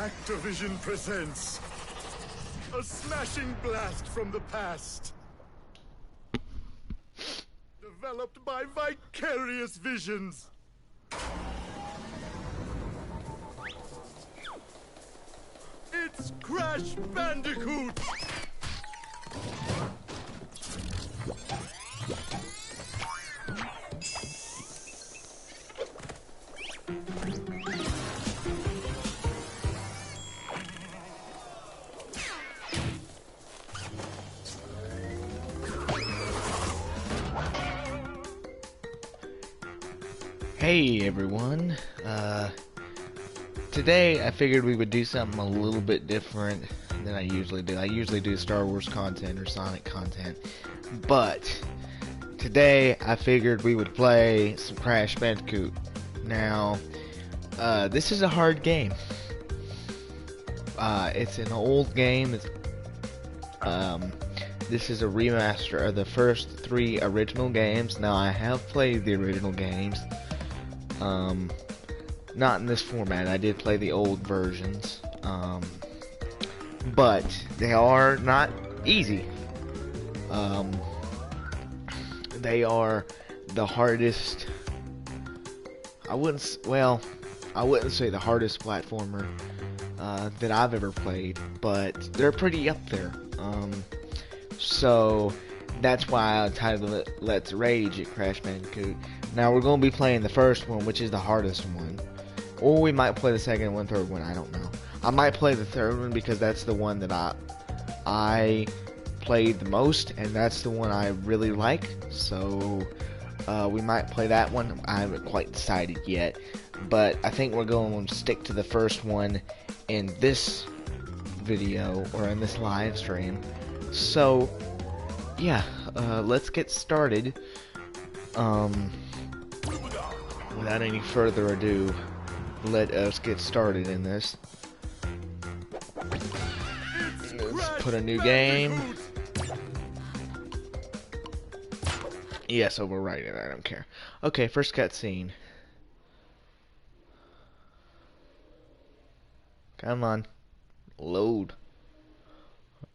Activision presents a smashing blast from the past. Developed by Vicarious Visions. It's Crash Bandicoot! Hey everyone, today I figured we would do something a little bit different than I usually do. I usually do Star Wars content or Sonic content, but today I figured we would play some Crash Bandicoot. Now, this is a hard game. It's an old game. This is a remaster of the first 3 original games. Now, I have played the original games. Not in this format. I did play the old versions, but they are not easy. They are the hardest. I wouldn't say the hardest platformer that I've ever played, but they're pretty up there. So that's why I titled it "Let's Rage" at Crash Bandicoot. Now we're going to be playing the first one, which is the hardest one. Or we might play the second one, third one, I don't know. I might play the third one because that's the one that I played the most, and that's the one I really like. So we might play that one. I haven't quite decided yet. But I think we're going to stick to the first one in this video, or in this live stream. So, yeah, let's get started. Without any further ado, let us get started in this. Let's put a new game. Yes, overwrite it, I don't care. Okay, first cutscene. Come on. Load.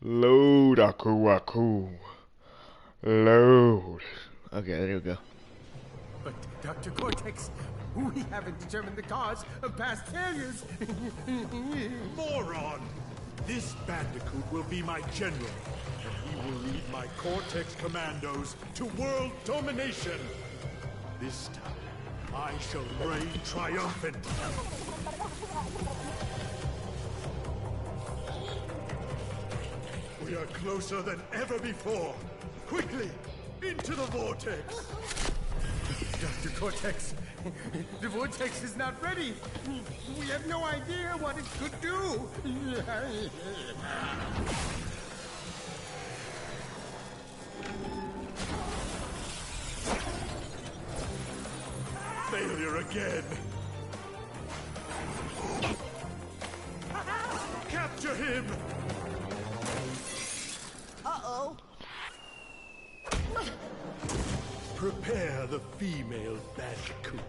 Load, Aku Aku. Load. Okay, there we go. But, Dr. Cortex, we haven't determined the cause of past failures. Moron! This Bandicoot will be my general, and he will lead my Cortex commandos to world domination. This time, I shall reign triumphant. We are closer than ever before. Quickly, into the vortex. Dr. Cortex, the vortex is not ready. We have no idea what it could do. Failure again. Capture him! Uh-oh. Prepare the female Bandicoot.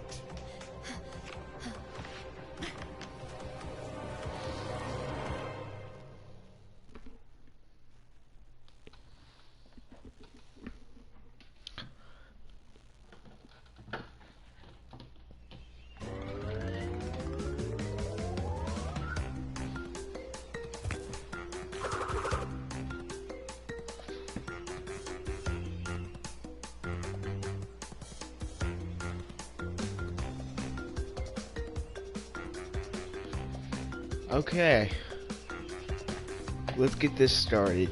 Okay, let's get this started.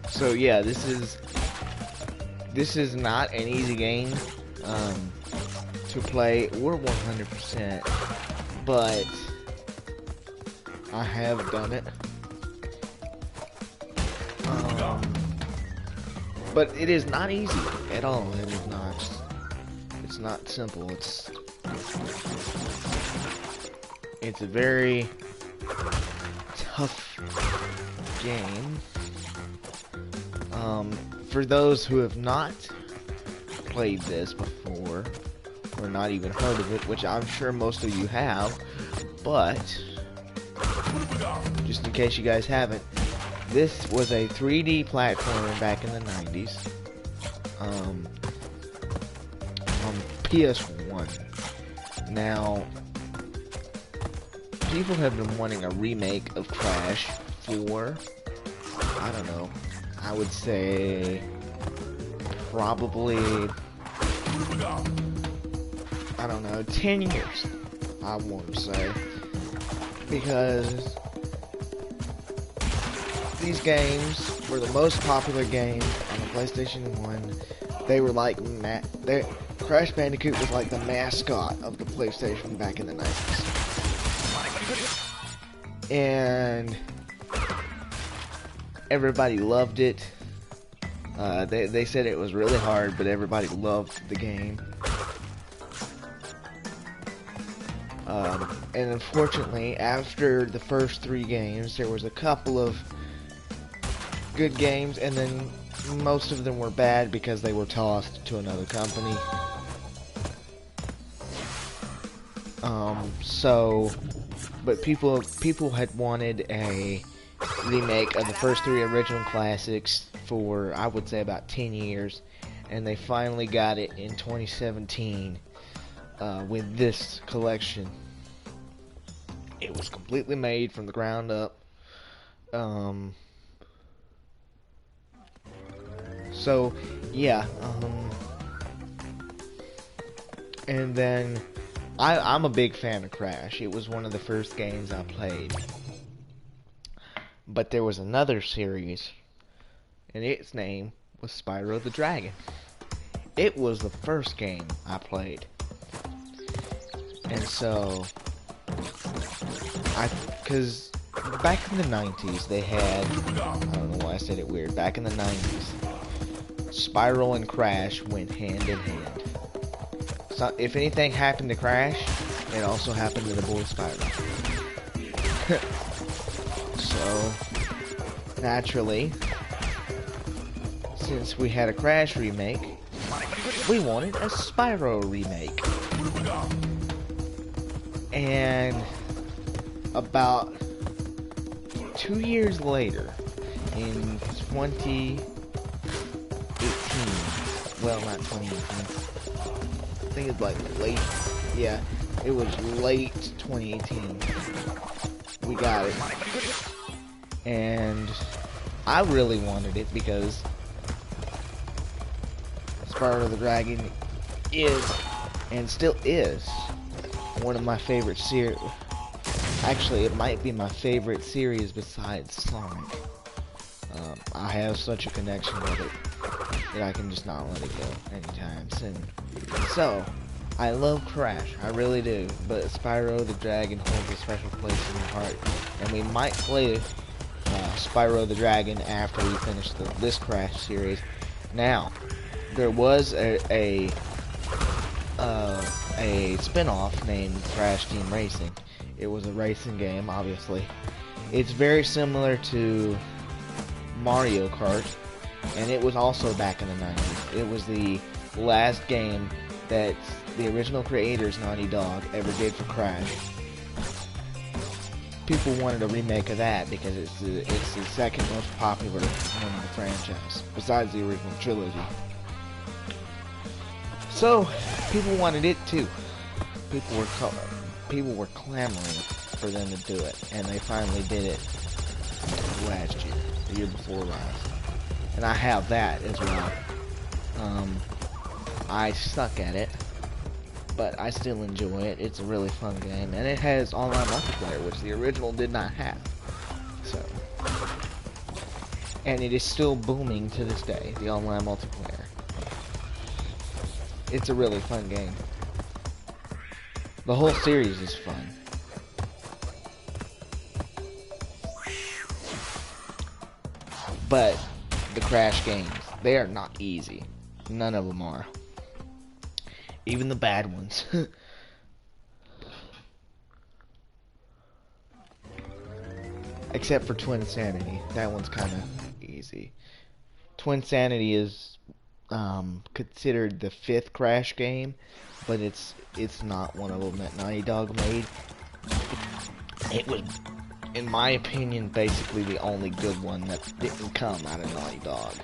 So yeah, this is not an easy game to play or 100%, but I have done it. But it is not easy at all. It is not. It's not simple. It's a very tough game. For those who have not played this before, or not even heard of it, which I'm sure most of you have, but just in case you guys haven't, this was a 3D platformer back in the 90s on PS1. Now, people have been wanting a remake of Crash for, I don't know, I would say probably, I don't know, 10 years, I want to say, because these games were the most popular games on the PlayStation 1. They were like, Crash Bandicoot was like the mascot of the PlayStation back in the 90s. And everybody loved it. They said it was really hard, but everybody loved the game. And unfortunately, after the first 3 games, there was a couple of good games, and then most of them were bad because they were tossed to another company. But people had wanted a remake of the first 3 original classics for, I would say, about 10 years, and they finally got it in 2017 with this collection. It was completely made from the ground up. So, yeah, and then I'm a big fan of Crash. It was one of the first games I played. But there was another series, and its name was Spyro the Dragon. It was the first game I played. And so, because back in the 90s, they had, I don't know why I said it weird, back in the 90s, Spyro and Crash went hand in hand. So if anything happened to Crash, it also happened to the boy Spyro. So, naturally, since we had a Crash remake, we wanted a Spyro remake. And about 2 years later, in 2018, well, not 2018, I think it's like late, yeah, it was late 2018, we got it, and I really wanted it because Spyro the Dragon is, and still is, one of my favorite series. Actually, it might be my favorite series besides Sonic. I have such a connection with it that I can just not let it go anytime soon. So, I love Crash, I really do, but Spyro the Dragon holds a special place in my heart, and we might play Spyro the Dragon after we finish this Crash series. Now, there was a spin-off named Crash Team Racing. It was a racing game, obviously. It's very similar to Mario Kart, and it was also back in the 90s. It was the last game that the original creators, Naughty Dog, ever did for Crash. People wanted a remake of that because it's the second most popular one in the franchise, besides the original trilogy. So, people wanted it too. People were clamoring for them to do it, and they finally did it last year, the year before last. And I have that as well. I suck at it, but I still enjoy it. It's a really fun game, and it has online multiplayer, which the original did not have. So, and it is still booming to this day, the online multiplayer. It's a really fun game. The whole series is fun. But the Crash games, they are not easy. None of them are. Even the bad ones. Except for Twin Sanity. That one's kind of easy. Twin Sanity is considered the 5th Crash game, but it's not one of them that Naughty Dog made. It was, in my opinion, basically the only good one that didn't come out of Naughty Dog.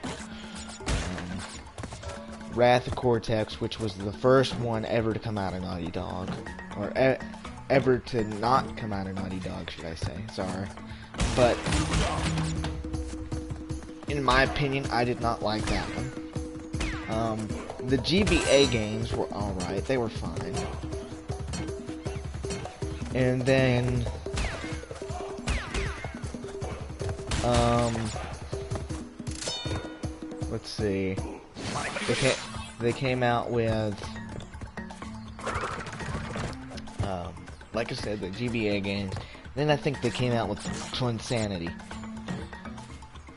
Wrath of Cortex, which was the first one ever to come out of Naughty Dog, or ever to not come out of Naughty Dog, should I say? Sorry, but in my opinion, I did not like that one. The GBA games were alright, they were fine. And then, let's see, they came out with, like I said, the GBA games. Then I think they came out with Twinsanity.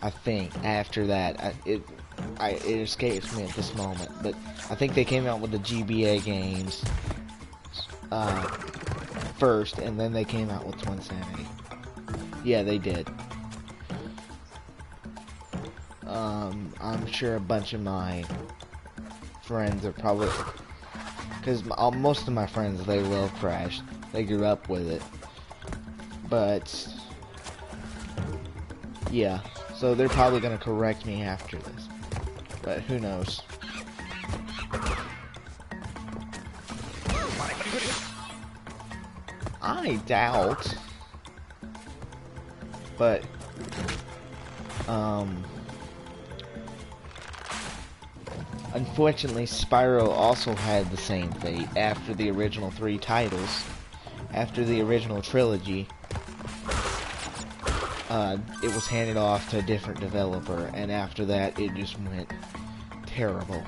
I think after that, it escapes me at this moment, but I think they came out with the GBA games first, and then they came out with Twinsanity. Yeah, they did. I'm sure a bunch of my friends are probably, because most of my friends, they love Crash. They grew up with it. But yeah, so they're probably gonna correct me after this. But who knows? I doubt. But unfortunately, Spyro also had the same fate after the original 3 titles. After the original trilogy, it was handed off to a different developer, and after that, it just went terrible.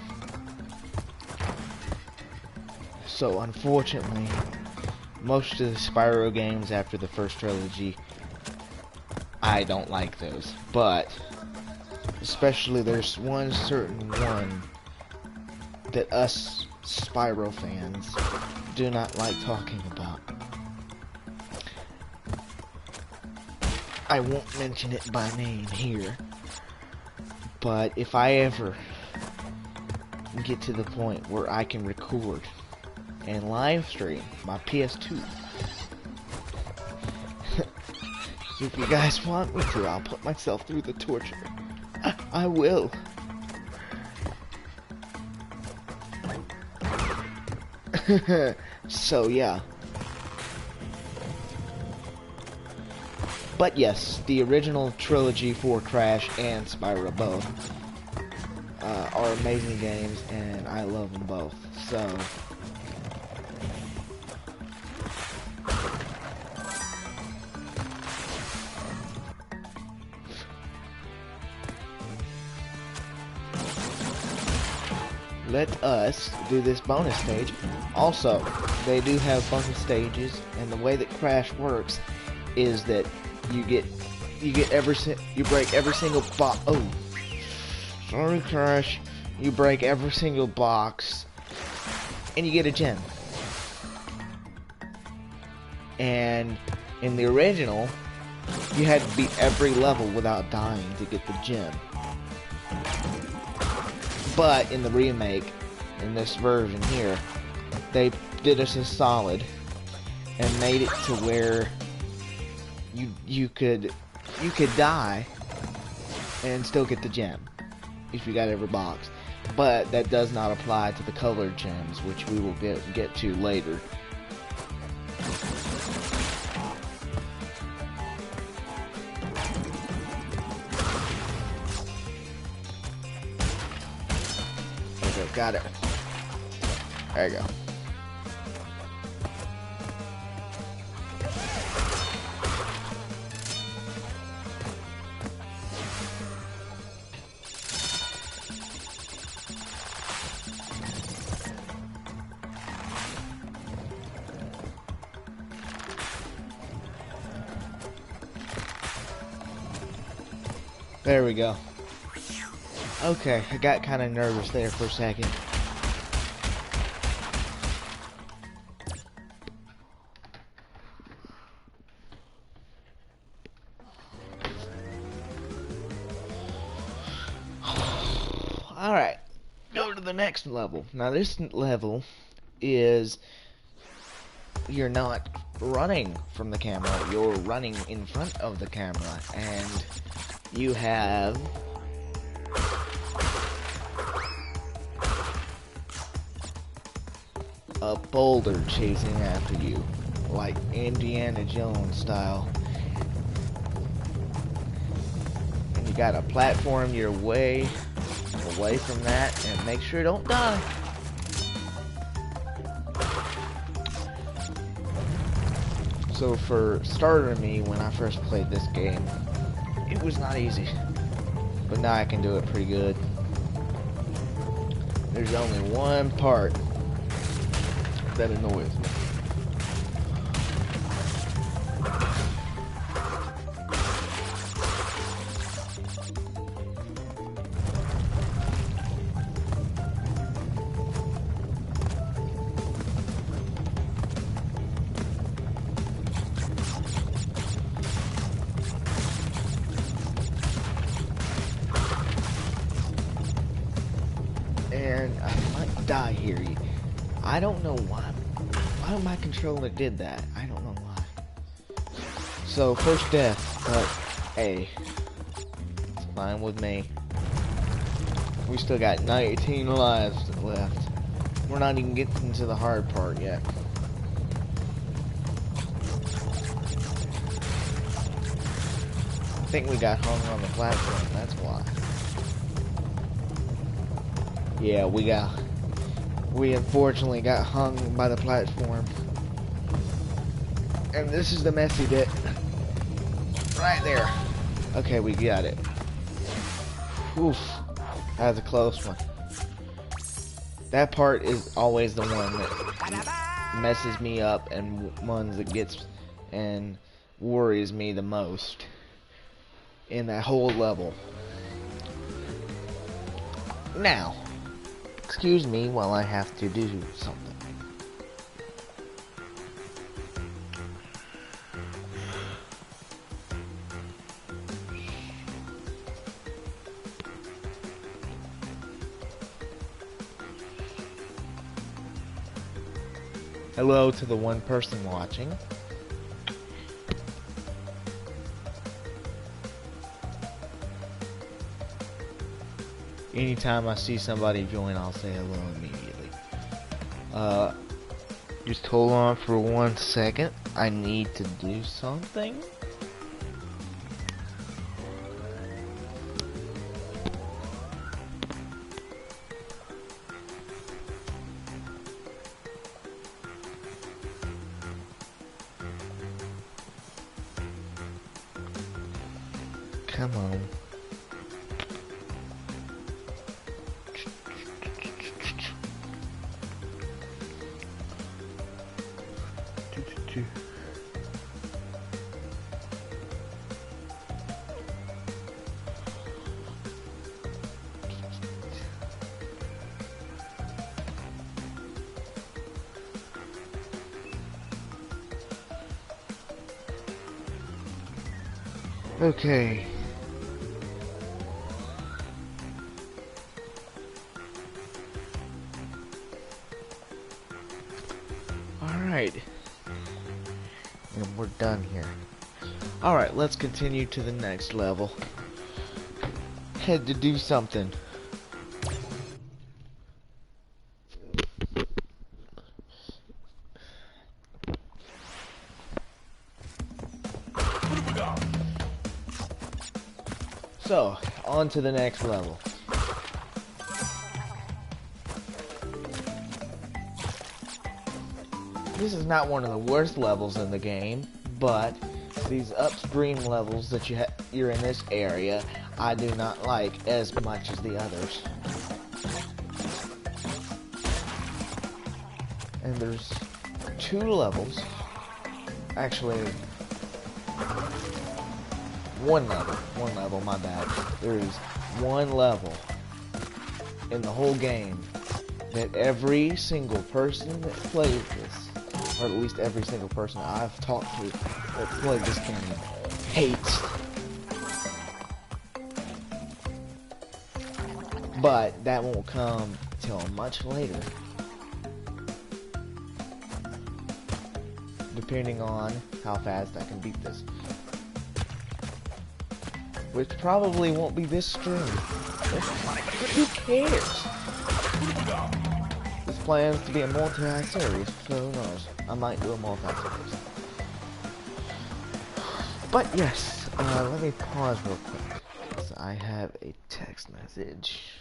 So, unfortunately, most of the Spyro games after the first trilogy, I don't like those. But, especially there's one certain one that us Spyro fans do not like talking about. I won't mention it by name here, but if I ever get to the point where I can record and live stream my PS2, if you guys want me to, I'll put myself through the torture. I will. So yeah. But yes, the original trilogy for Crash and Spyro both are amazing games, and I love them both. So let us do this bonus stage. Also, they do have bonus stages, and the way that Crash works is that you break every single box. Oh, sorry, Crash. You break every single box, and you get a gem. And in the original, you had to beat every level without dying to get the gem. But in the remake, in this version here, they did us a solid and made it to where you could die and still get the gem if you got every box. But that does not apply to the colored gems, which we will get to later. Okay, got it. There you go. There we go. Okay, I got kind of nervous there for a second. Alright. the next level. Now this level is, you're not running from the camera, you're running in front of the camera, and you have a boulder chasing after you, like Indiana Jones style. And you gotta platform your way away from that and make sure you don't die. So for starter me, when I first played this game, it was not easy. But now I can do it pretty good. There's only one part that annoys me. And I might die here. I don't know why. Why my controller did that? I don't know why. So first death, but hey, it's fine with me. We still got 19 lives left. We're not even getting to the hard part yet. I think we got hung on the platform, that's why. Yeah, we unfortunately got hung by the platform. And this is the messy bit. Right there. Okay, we got it. Oof. That was a close one. That part is always the one that messes me up and ones that gets and worries me the most in that whole level. Now, excuse me while I have to do something. Hello to the one person watching. Anytime I see somebody join, I'll say hello immediately. Just hold on for 1 second. I need to do something. Come on. Okay. Alright. And we're done here. Alright, let's continue to the next level. Had to do something. So, on to the next level. This is not one of the worst levels in the game, but these upstream levels that you're in this area, I do not like as much as the others. And there's 2 levels, actually, one level, my bad. There's 1 level in the whole game that every single person that plays this, or at least every single person I've talked to that played this game, hates. But that won't come until much later. Depending on how fast I can beat this. Which probably won't be this stream. Who cares? This plans to be a multi-series, so who knows? I might do a multi-series. But yes, let me pause real quick, because I have a text message.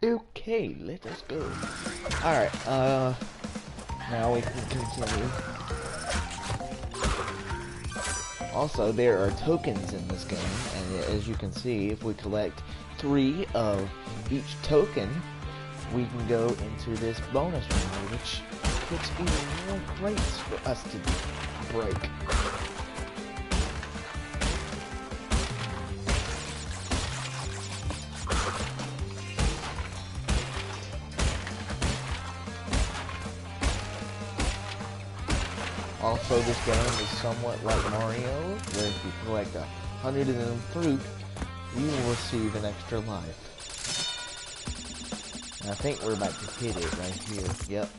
Okay, let us go. Alright, now we can continue. Also, there are tokens in this game, and as you can see, if we collect 3 of each token, we can go into this bonus round, which puts even more crates for us to break. Also, this game is somewhat like Mario, where if you collect 100 of them fruit, you will receive an extra life. And I think we're about to hit it right here. Yep.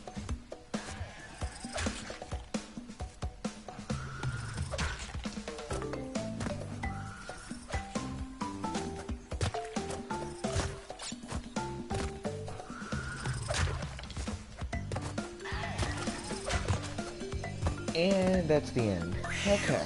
And that's the end. Okay.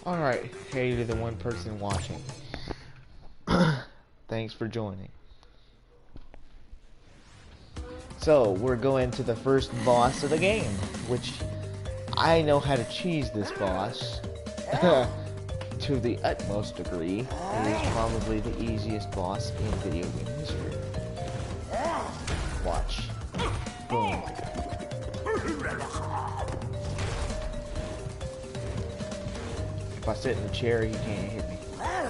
Alright, hey to the one person watching. Thanks for joining. So, we're going to the first boss of the game, which I know how to cheese this boss to the utmost degree. It is probably the easiest boss in video game history. Watch. Boom. If I sit in the chair, he can't hit me. I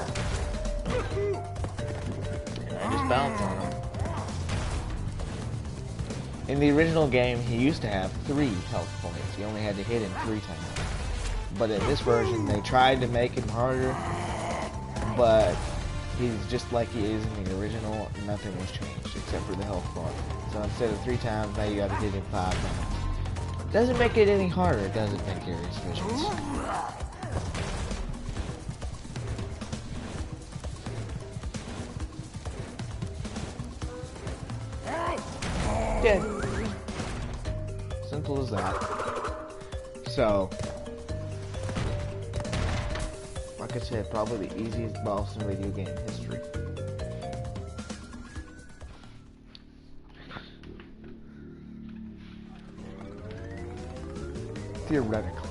just bounce on him. In the original game, he used to have 3 health points. You only had to hit him 3 times. But in this version, they tried to make him harder, but he's just like he is in the original. Nothing was changed except for the health bar. So instead of 3 times, now you gotta hit him 5 times. Doesn't make it any harder, it doesn't make areas visions. Yeah. Simple as that. So, like I said, probably the easiest boss in video game history. Theoretical.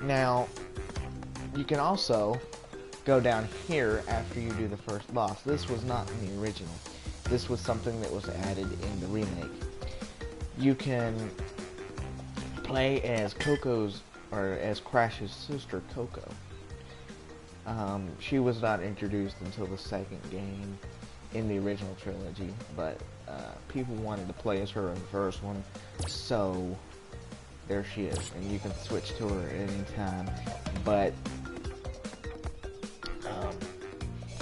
Now, you can also go down here after you do the first boss. This was not in the original. This was something that was added in the remake. You can play as Coco's, or as Crash's sister, Coco. She was not introduced until the second game in the original trilogy, but people wanted to play as her in the first one, so there she is, and you can switch to her at any time. But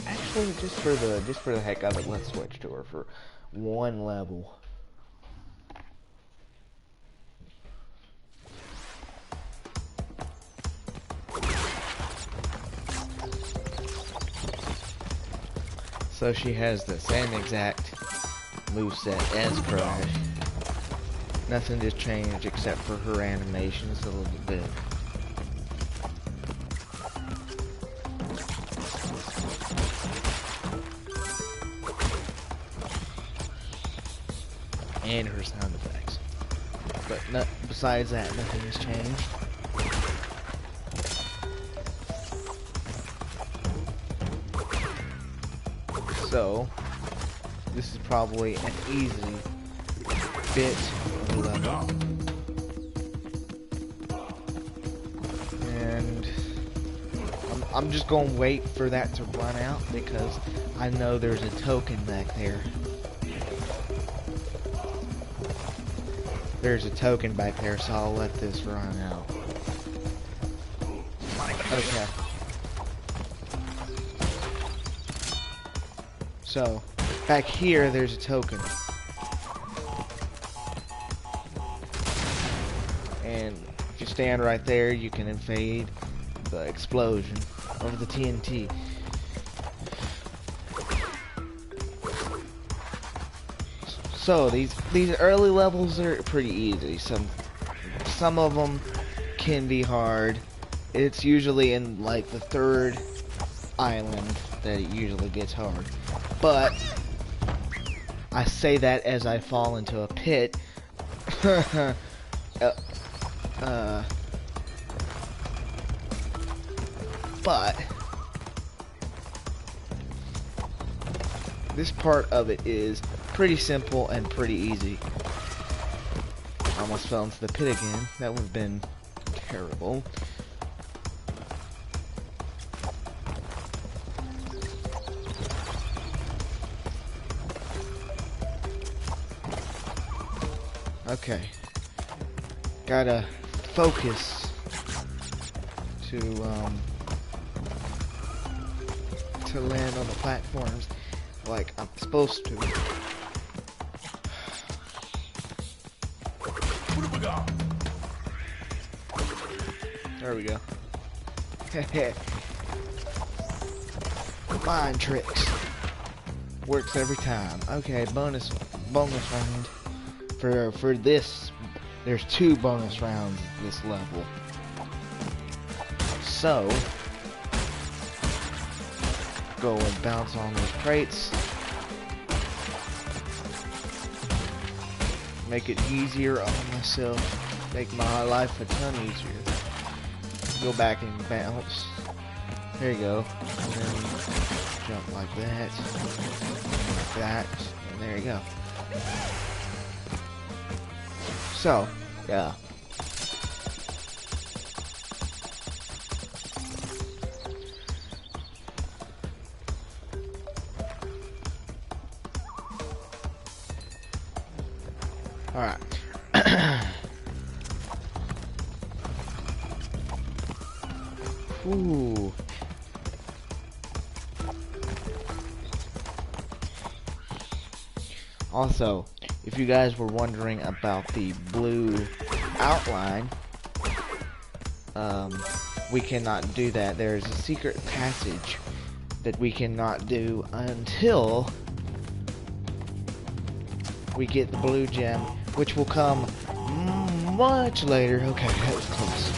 actually, just for the heck of it, let's switch to her for one level. So she has the same exact moveset as Crash. Nothing has changed except for her animations a little bit. and her sound effects. But besides that, nothing has changed. So, this is probably an easy bit of the level. And I'm just going to wait for that to run out because I know there's a token back there. There's a token back there, so I'll let this run out. Okay. So, back here, there's a token. And if you stand right there, you can evade the explosion of the TNT. So these early levels are pretty easy. Some of them can be hard. It's usually in like the third island that it usually gets hard. But I say that as I fall into a pit. But this part of it is pretty simple and pretty easy. I almost fell into the pit again. That would have been terrible. Okay. Gotta focus to land on the platforms like I'm supposed to. There we go. Mind tricks. Works every time. Okay, bonus round. For this, there's 2 bonus rounds this level. So, go and bounce on those crates. Make it easier on myself. Make my life a ton easier. Go back and bounce. There you go. And then jump like that. Like that. And there you go. So, yeah. Alright. Ooh. Also, if you guys were wondering about the blue outline, we cannot do that. There's a secret passage that we cannot do until we get the blue gem, which will come much later. Okay, that was close.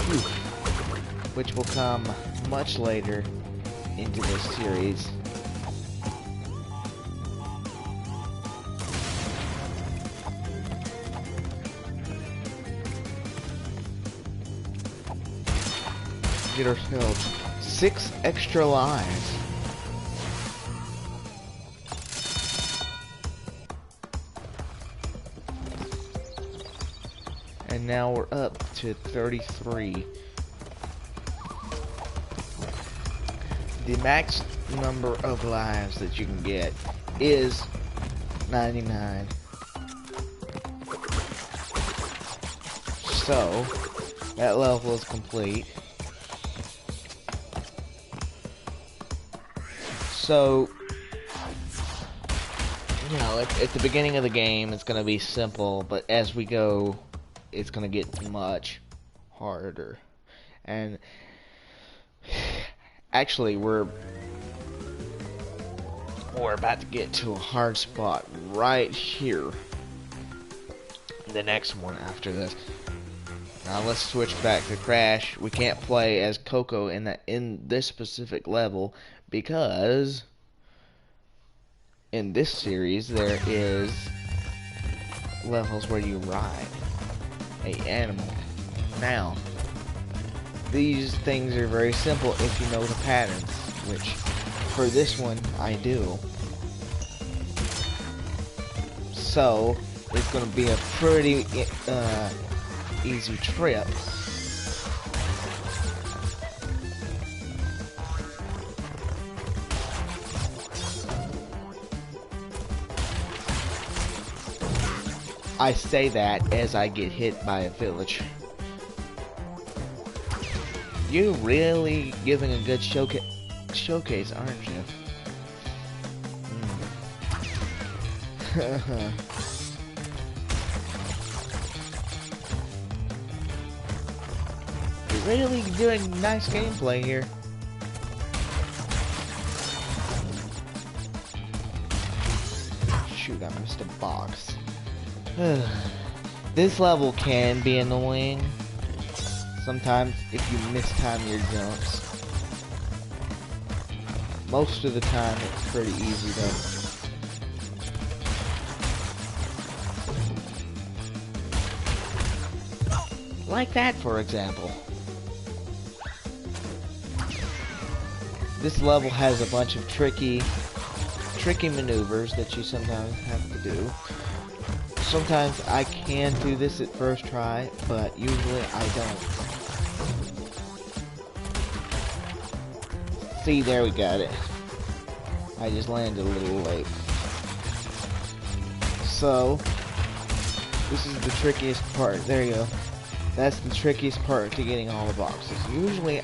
Whew. Which will come much later into this series. Get ourselves 6 extra lives. And now we're up to 33. The max number of lives that you can get is 99. So, that level is complete. So, you know, at the beginning of the game, it's going to be simple, but as we go, it's going to get much harder. And actually, we're about to get to a hard spot right here. The next one after this. Now let's switch back to Crash. We can't play as Coco in this specific level because in this series there is levels where you ride a animal. Now, these things are very simple if you know the patterns, which for this one I do. So it's going to be a pretty easy trip. I say that as I get hit by a villager. You're really giving a good showcase, aren't you? You're really doing nice gameplay here. Shoot, I missed a box. This level can be annoying sometimes if you mistime your jumps. Most of the time it's pretty easy though. Like that, for example. This level has a bunch of tricky maneuvers that you sometimes have to do. Sometimes I can do this at first try, but usually I don't. See, there we got it. I just landed a little late. So, this is the trickiest part. There you go. That's the trickiest part to getting all the boxes. Usually,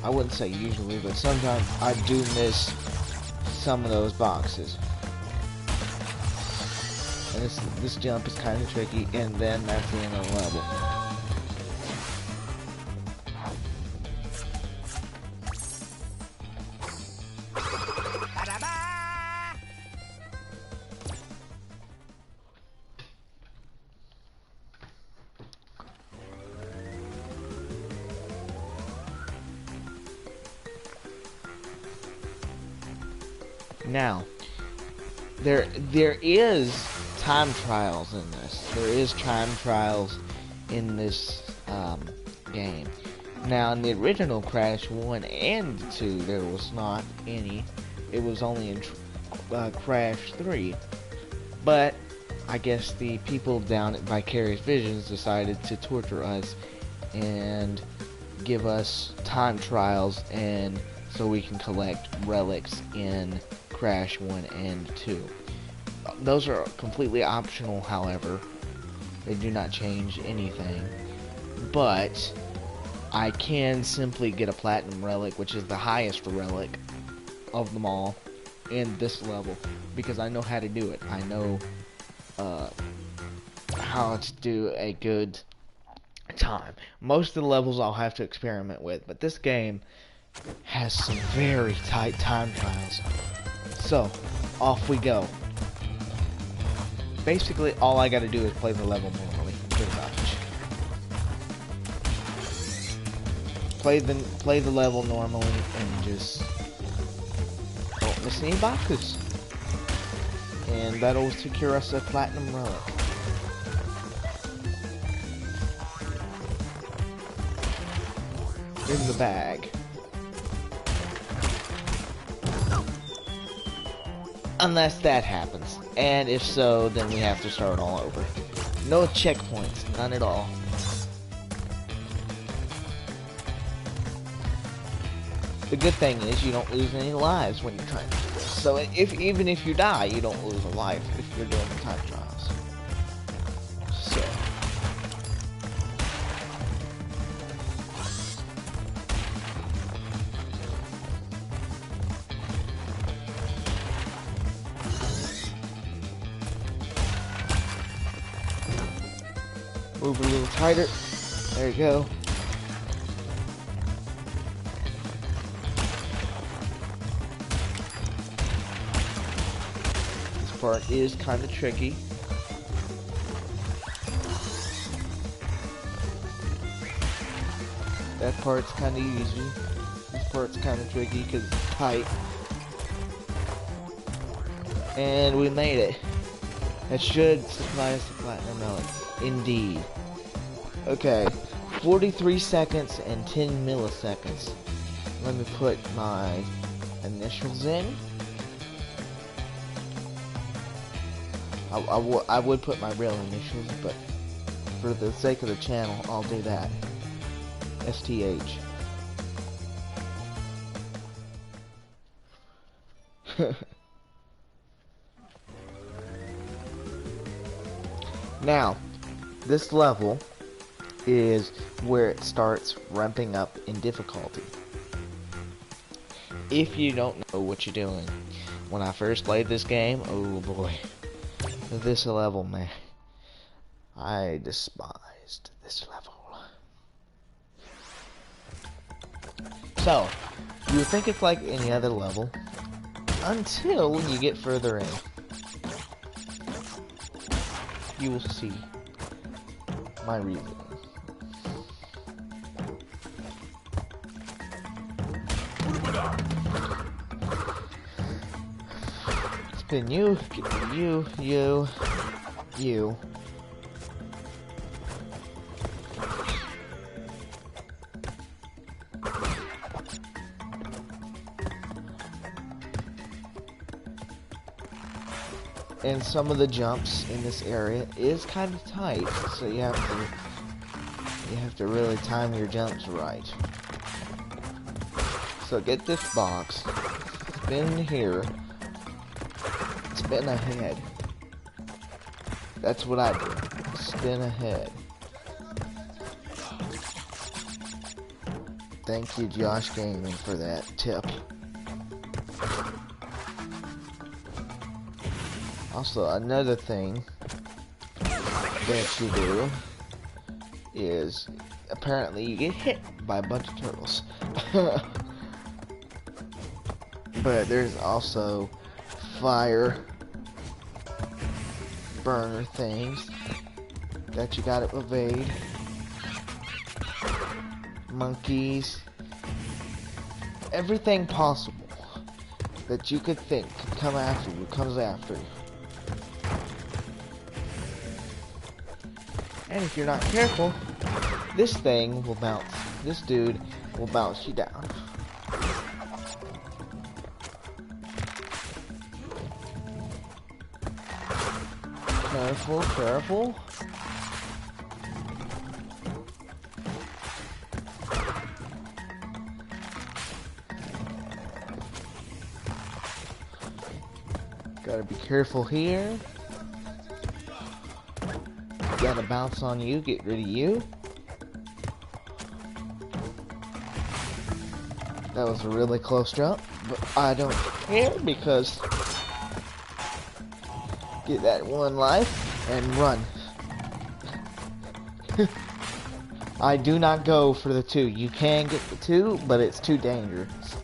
I wouldn't say usually, but sometimes I do miss some of those boxes. And this jump is kind of tricky, and then that's the end of the level. Now, there is time trials in this. There is time trials in this game. Now, in the original Crash 1 and 2, there was not any. It was only in Crash 3. But I guess the people down at Vicarious Visions decided to torture us and give us time trials, and so we can collect relics in Crash 1 and 2. Those are completely optional, however. They do not change anything. But I can simply get a platinum relic, which is the highest relic of them all in this level, because I know how to do it. I know how to do a good time. Most of the levels I'll have to experiment with, but this game has some very tight time trials. So, off we go. Basically, all I gotta do is play the level normally, pretty much. Play the level normally and just don't miss any boxes. And that'll secure us a platinum relic. In the bag. Unless that happens. And if so, then we have to start all over. No checkpoints, none at all. The good thing is you don't lose any lives when you're trying to do this. So even if you die, you don't lose a life if you're doing the time trials. So. Move a little tighter. There you go. This part is kind of tricky. That part's kind of easy. This part's kind of tricky because it's tight. And we made it. That should supply us the platinum relic. Indeed. Okay, 43 seconds and 10 milliseconds. Let me put my initials in. I would put my real initials, but for the sake of the channel, I'll do that. STH. Now, this level is where it starts ramping up in difficulty. If you don't know what you're doing, when I first played this game, oh boy, this level, man, I despised this level. So, you would think it's like any other level, until you get further in. You will see my reasoning. Spin you, get you. And some of the jumps in this area is kind of tight, so you have to really time your jumps right. So get this box, spin here, spin ahead. That's what I do. Spin ahead. Thank you, Josh Gaming, for that tip. Also, another thing that you do is apparently you get hit by a bunch of turtles. But there's also fire burner things that you gotta evade. Monkeys. Everything possible that you could think could come after you comes after you. And if you're not careful, this thing will bounce. This dude will bounce you down. Careful, careful. Gotta be careful here. Gotta bounce on you, get rid of you. That was a really close jump, but I don't care because get that one life and run. I do not go for the 2. You can get the 2, but it's too dangerous.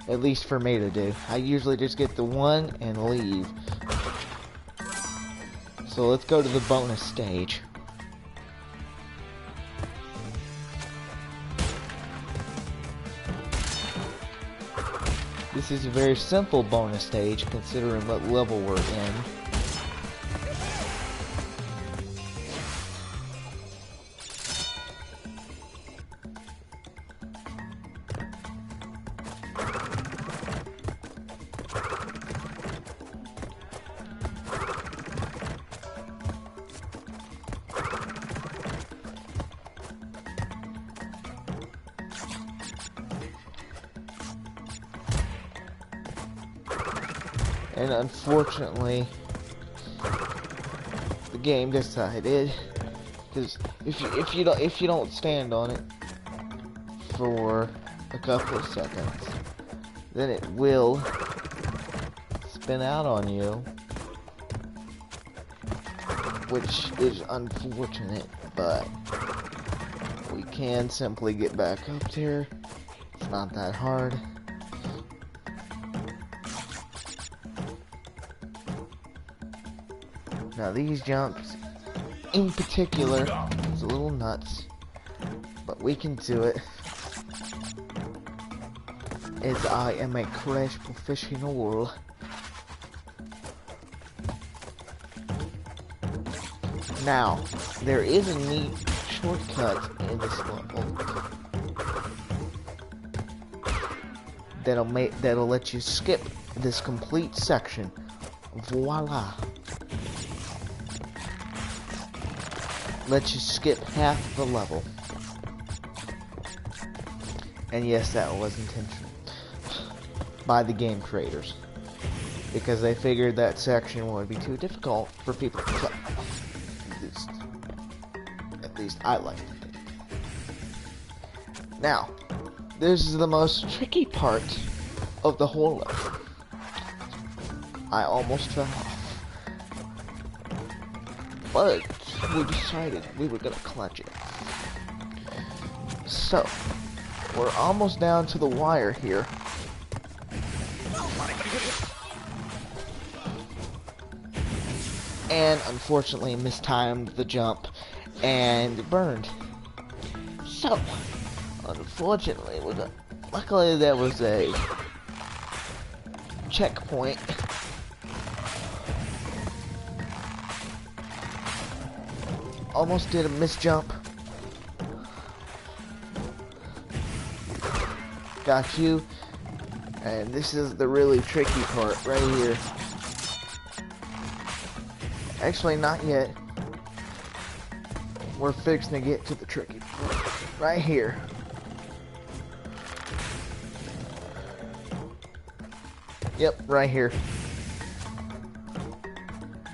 At least for me to do. I usually just get the 1 and leave. So let's go to the bonus stage. This is a very simple bonus stage considering what level we're in. And unfortunately, the game decided, because if you don't stand on it for a couple of seconds, then it will spin out on you, which is unfortunate, but we can simply get back up there. It's not that hard. Now these jumps, in particular, is a little nuts, but we can do it, as I am a crash professional. Now, there is a neat shortcut in this level that'll let you skip this complete section. Voila. Let you skip half the level. And yes, that was intentional by the game creators, because they figured that section would be too difficult for people to play. At least I like it. Now, this is the most tricky part of the whole level. I almost fell off, but we decided we were gonna clutch it. So, we're almost down to the wire here. And unfortunately mistimed the jump and burned. So, unfortunately, luckily there was a checkpoint. Almost did a misjump. Got you. And this is the really tricky part right here. Actually, not yet. We're fixing to get to the tricky part right here. Yep, right here.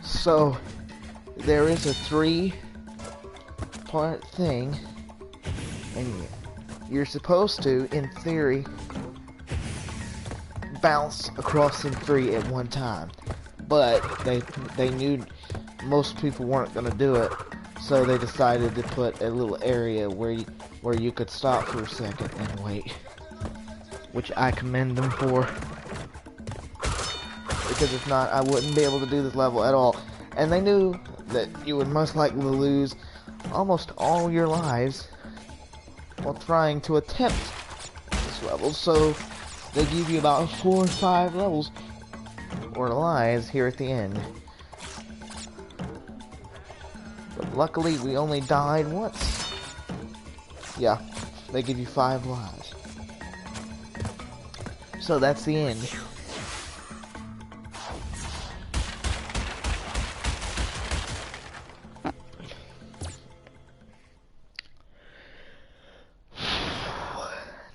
So, there is a 3-part thing, and you're supposed to, in theory, bounce across in 3 at one time. But they knew most people weren't gonna do it, so they decided to put a little area where you could stop for a second and wait, which I commend them for, because if not, I wouldn't be able to do this level at all. And they knew that you would most likely lose almost all your lives while trying to attempt this level, so they give you about 4 or 5 levels or lives here at the end. But luckily, we only died once. Yeah, they give you 5 lives. So that's the end.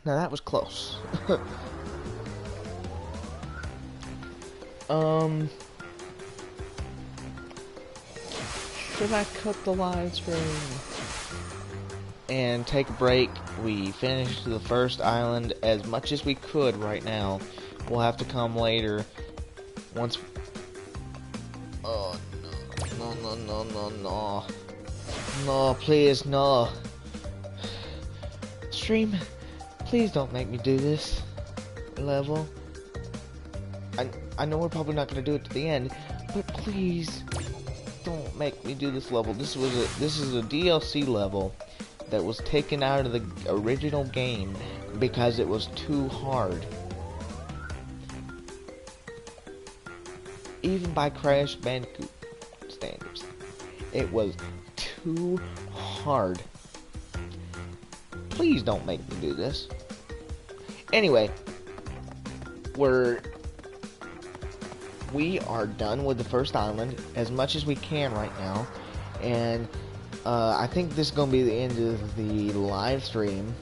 Now that was close. Should I cut the live stream and take a break? We finished the first island as much as we could right now. We'll have to come later once. Oh no, no, no, no, no, no, please, no. Stream, please don't make me do this level. I know we're probably not going to do it to the end, but please don't make me do this level. This is a DLC level that was taken out of the original game because it was too hard. Even by Crash Bandicoot standards, it was too hard. Please don't make me do this. Anyway, we are done with the first island as much as we can right now, and I think this is going to be the end of the live stream.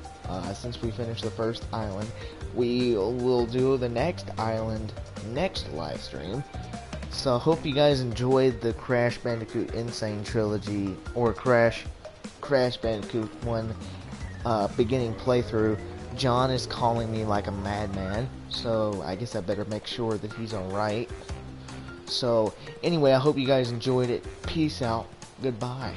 Since we finished the first island, we will do the next island next live stream. So I hope you guys enjoyed the Crash Bandicoot Insane Trilogy, or Crash Bandicoot 1 beginning playthrough. John is calling me like a madman, so I guess I better make sure that he's alright. So, anyway, I hope you guys enjoyed it. Peace out. Goodbye.